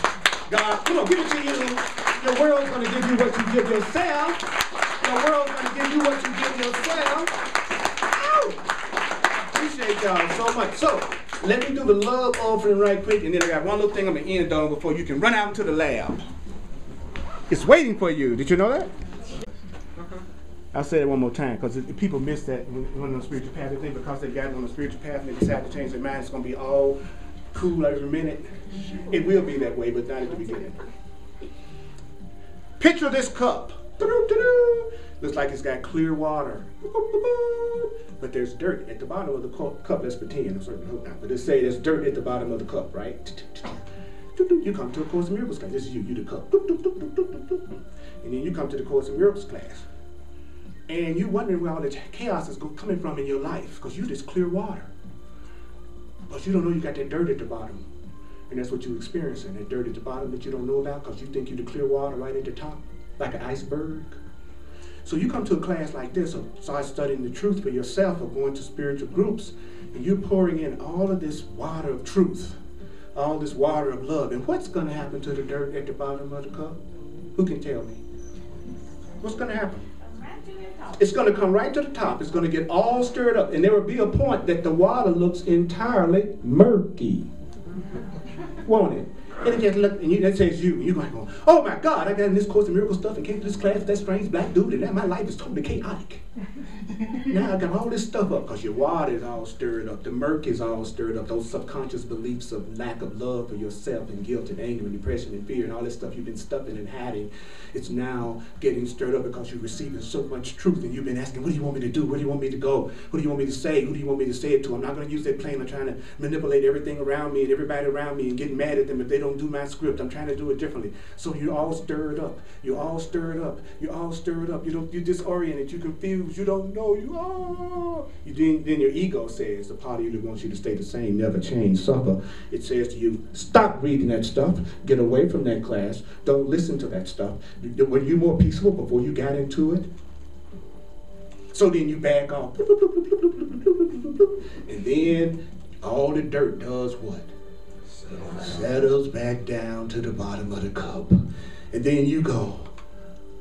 God, come on, give it to you. Your world's going to give you what you give yourself. Your world's going to give you what you give yourself. Ow! Appreciate y'all so much. So, let me do the love offering right quick, and then I got one little thing I'm going to end on before you can run out into the lab. It's waiting for you. Did you know that? I'll say it one more time, because people miss that when on the spiritual path. They think because they got on the spiritual path and they decide to change their mind, it's going to be all cool every minute. It will be that way, but not at the beginning. Picture this cup. Looks like it's got clear water. But there's dirt at the bottom of the cup. Let's pretend. I'm certainly hope not. But let's say there's dirt at the bottom of the cup, right? You come to a Course in Miracles class. This is you the cup. And then you come to the Course in Miracles class. And you're wondering where all the chaos is coming from in your life, because you just clear water. But you don't know you got that dirt at the bottom. And that's what you're experiencing, that dirt at the bottom that you don't know about because you think you're the clear water right at the top, like an iceberg. So you come to a class like this or start studying the truth for yourself or going to spiritual groups, and you're pouring in all of this water of truth, all this water of love. And what's going to happen to the dirt at the bottom of the cup? Who can tell me? What's going to happen? It's going to come right to the top. It's going to get all stirred up. And there will be a point that the water looks entirely murky. Won't it? And it just look, and that says you. And you're going, oh my God, I got in this Course in Miracles stuff and came to this class with that strange black dude, and now my life is totally chaotic. Now I got all this stuff up because your water is all stirred up. The murk is all stirred up. Those subconscious beliefs of lack of love for yourself and guilt and anger and depression and fear and all this stuff you've been stuffing and hiding. It's now getting stirred up because you're receiving so much truth, and you've been asking, what do you want me to do? Where do you want me to go? Who do you want me to say? Who do you want me to say it to? I'm not going to use that plane. I'm trying to manipulate everything around me and everybody around me and get mad at them if they don't do my script. I'm trying to do it differently. So you're all stirred up. You're all stirred up. You're all stirred up. You're disoriented. You're confused. You don't know. Then your ego says, the part of you that wants you to stay the same, never change, suffer. It says to you, stop reading that stuff. Get away from that class. Don't listen to that stuff. Were you more peaceful before you got into it? So then you back off. And then all the dirt does what? Settles back down to the bottom of the cup. And then you go,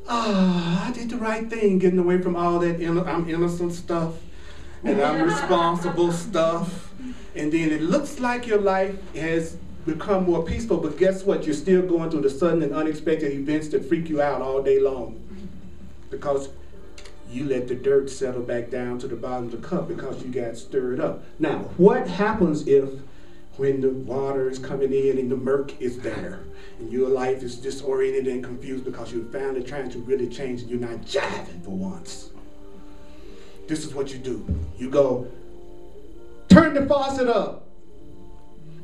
I did the right thing, getting away from all that I'm innocent stuff and I'm responsible stuff. And then it looks like your life has become more peaceful, but guess what? You're still going through the sudden and unexpected events that freak you out all day long because you let the dirt settle back down to the bottom of the cup because you got stirred up. Now, what happens if when the water is coming in and the murk is there, and your life is disoriented and confused because you're finally trying to really change and you're not jiving for once. This is what you do. You go, turn the faucet up.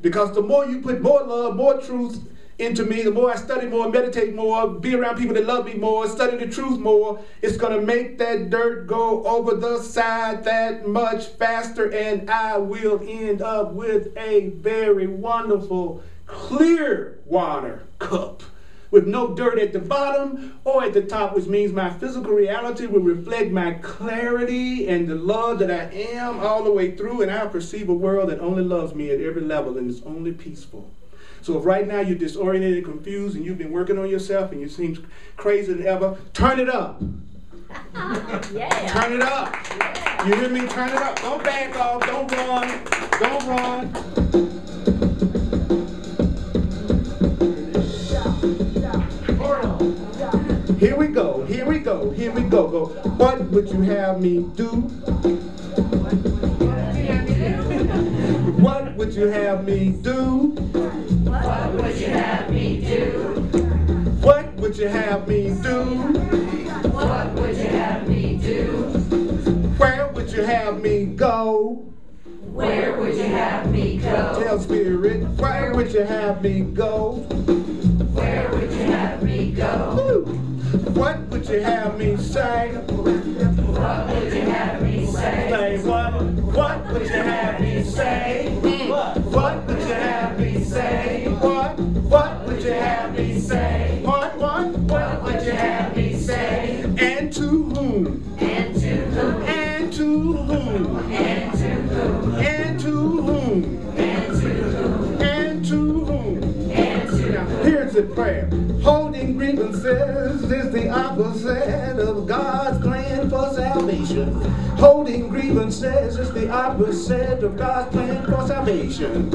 Because the more you put more love, more truth into me, the more I study more, meditate more, be around people that love me more, study the truth more, it's going to make that dirt go over the side that much faster, and I will end up with a very wonderful, clear water cup with no dirt at the bottom or at the top, which means my physical reality will reflect my clarity and the love that I am all the way through, and I'll perceive a world that only loves me at every level and is only peaceful. So if right now you're disoriented and confused and you've been working on yourself and you seem crazier than ever, turn it up. Yeah. Turn it up. Yeah. You hear me? Turn it up. Don't back off. Don't run. Don't run. Here we go. Here we go. Here we go. Go. What would you have me do? What would you have me do? What would you have me do? What would you have me do? What would you have me do? Where would you have me go? Where would you have me go? Tell Spirit, where would you have me go? Where would you have me go? Woo. What would you have me say? What would you have me say? Say what? What would you have me say? What would you have me say? What? What would you have me say? What? What would you have me say? And to whom? And to whom? And to whom? And to whom? And to whom? And to whom? And to whom? And to Now, here's the prayer. Holding grievances is the opposite of God's plan for salvation. Holding grievances is the opposite of God's plan for salvation.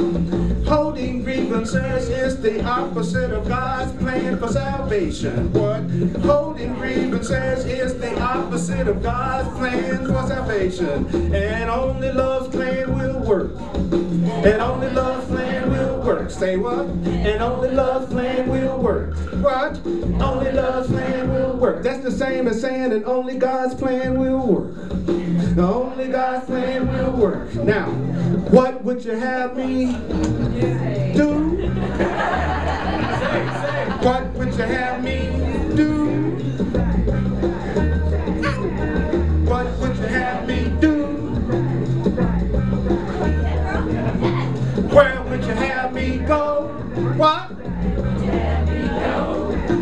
Holding grievances is the opposite of God's plan for salvation. What? Holding grievances is the opposite of God's plan for salvation. And only love's plan will work. And only love's plan will work. Say what? And only love's plan will work. What? Only love's plan will work. That's the same as saying that only God's plan will work. Only God's plan will work. Now, what would you have me do? What would you have me do? What would you have me do? Where would you have me go? What?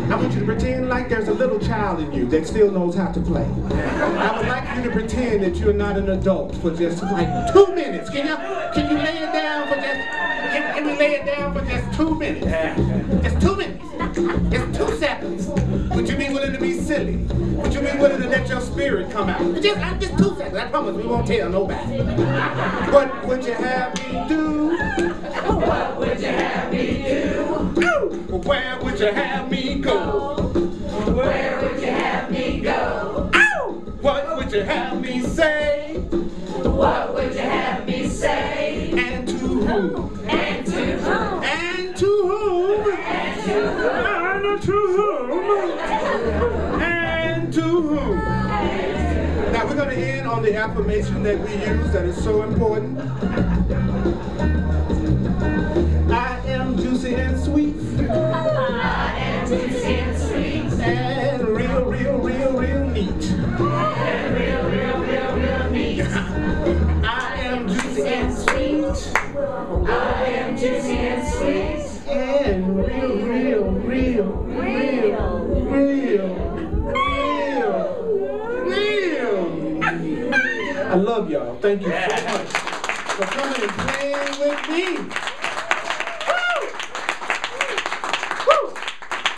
I want you to pretend like there's a little child in you that still knows how to play. I would like you to pretend that you're not an adult for just like 2 minutes. Can you lay it down for just, can we lay it down for just 2 minutes? Just 2 minutes. Just 2 seconds. Would you be willing to be silly? Would you be willing to let your spirit come out? Just 2 seconds. I promise we won't tell nobody. What would you have me do? what would you have me do? Where would you have me go? Where would you have me go? What would you have me say? What would you have me say? And to whom? And to whom? And to whom? And to whom? And to whom? And to whom? Now we're going to end on the affirmation that we use that is so important. I am juicy and sweet. I am juicy and sweet. And real, real, real, real neat. And real, real, real, real neat. I am juicy and sweet. I am juicy and sweet. And real, real, real, real, real, real. I love y'all. Thank you so much for coming and playing with me.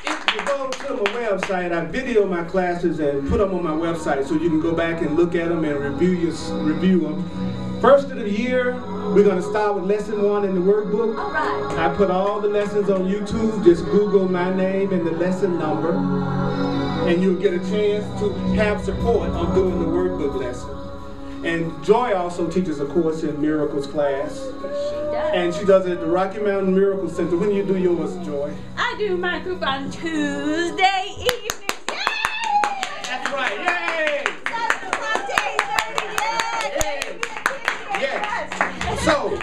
If you go to my website, I video my classes and put them on my website so you can go back and look at them and review them. First of the year, we're going to start with lesson 1 in the workbook. All right. I put all the lessons on YouTube. Just Google my name and the lesson number, and you'll get a chance to have support on doing the workbook lesson. And Joy also teaches a course in miracles class. She does. And she does it at the Rocky Mountain Miracle Center. When do you do yours, Joy? I do my group on Tuesday evenings. Yay! That's right. Yay! 7 o'clock to 8:30. Yay! Yes. So,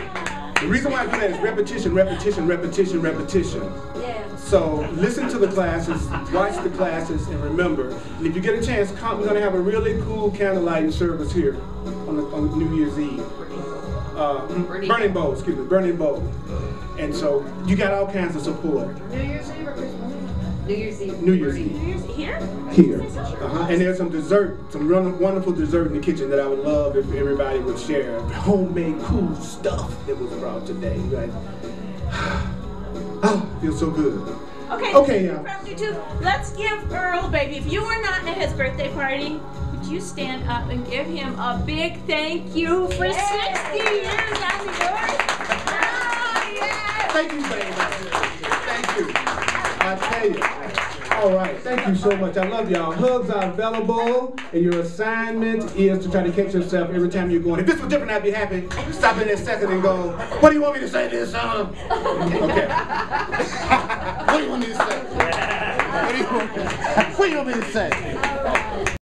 the reason why I do that is repetition, repetition, repetition, repetition. Yeah. So listen to the classes, watch the classes, and remember. And if you get a chance, come. We're going to have a really cool candlelight service here on New Year's Eve. Burning Bowl, excuse me, Burning Bowl. And so you got all kinds of support. New Year's Eve or Christmas? New Year's Eve. New Year's New Eve. Year's here? Here. And there's some dessert, some wonderful dessert in the kitchen that I would love if everybody would share. Homemade cool stuff that was brought today. Right? Oh, feels so good. Okay. Okay, yeah. From you two, let's give Earl, baby, if you were not at his birthday party, would you stand up and give him a big thank you for 60 years on the earth? Oh, yes. Thank you, baby. Thank you. I tell you. All right. Thank you so much. I love y'all. Hugs are available, and your assignment is to try to catch yourself every time you're going. If this was different, I'd be happy. Stop in a second and go, what do you want me to say this song? Okay. What do you want me to say? What do you want me to say?